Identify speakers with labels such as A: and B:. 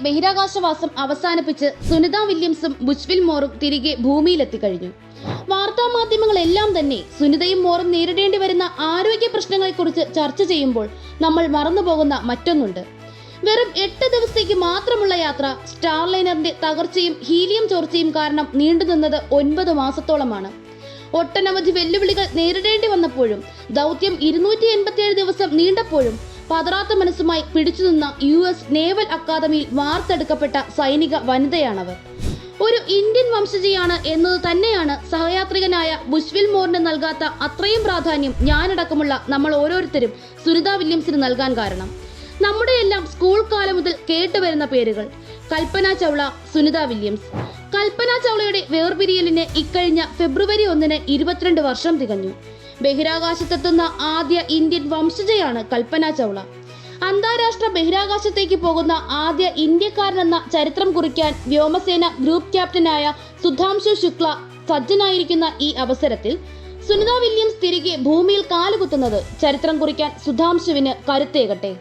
A: ബഹിരാകാശവാസം അവസാനിപ്പിച്ച് സുനിത വില്യംസും ബുച്ച്വിൽ മോറും തിരികെ ഭൂമിയിലെത്തിക്കഴിഞ്ഞു. വാർത്താമാധ്യമങ്ങളെല്ലാം തന്നെ സുനിതയും മോറും നേരിടേണ്ടി വരുന്ന ആരോഗ്യ പ്രശ്നങ്ങളെക്കുറിച്ച് ചർച്ച ചെയ്യുമ്പോൾ നമ്മൾ മറന്നുപോകുന്ന മറ്റൊന്നുണ്ട്. വെറും 8 ദിവസത്തേക്ക് മാത്രമുള്ള യാത്ര സ്റ്റാർലൈനറിന്റെ തകർച്ചയും ഹീലിയം ചോർച്ചയും കാരണം നീണ്ടുനിന്നത് 9 മാസത്തോളമാണ്. ഒട്ടനവധി വെല്ലുവിളികൾ നേരിടേണ്ടി വന്നപ്പോഴും ദൗത്യം 287 ദിവസം നീണ്ടപ്പോഴും പതറാത്ത മനസ്സുമായി പിടിച്ചുനിന്ന US നേവൽ അക്കാദമിയിൽ വാർത്തെടുക്കപ്പെട്ട സൈനിക വനിതയാണവർ. ഒരു ഇന്ത്യൻ വംശജയാണ് എന്നത് തന്നെയാണ് സഹയാത്രികനായ ബുച്ച്വിൽ മോറിന് നൽകാത്ത അത്രയും പ്രാധാന്യം ഞാനടക്കമുള്ള നമ്മൾ ഓരോരുത്തരും സുനിത വില്യംസിന് നൽകാൻ കാരണം. നമ്മുടെയെല്ലാം സ്കൂൾ കാലം മുതൽ കേട്ടുവരുന്ന പേരുകൾ: കൽപ്പന ചൗള, സുനിത വില്യംസ്. കൽപ്പന ചൗളയുടെ വേർപിരിയലിന് ഇക്കഴിഞ്ഞ ഫെബ്രുവരി 1-ന് 22 വർഷം തികഞ്ഞു. ബഹിരാകാശത്തെത്തുന്ന ആദ്യ ഇന്ത്യൻ വംശജയാണ് കൽപ്പന ചൗള. അന്താരാഷ്ട്ര ബഹിരാകാശത്തേക്ക് പോകുന്ന ആദ്യ ഇന്ത്യക്കാരനെന്ന ചരിത്രം കുറിക്കാൻ വ്യോമസേന ഗ്രൂപ്പ് ക്യാപ്റ്റനായ സുധാംശു ശുക്ല സജ്ജനായിരിക്കുന്ന ഈ അവസരത്തിൽ സുനിത വില്യംസ് തിരികെ ഭൂമിയിൽ കാലുകുത്തുന്നത് ചരിത്രം കുറിക്കാൻ സുധാംശുവിന് കരുത്തേകട്ടെ.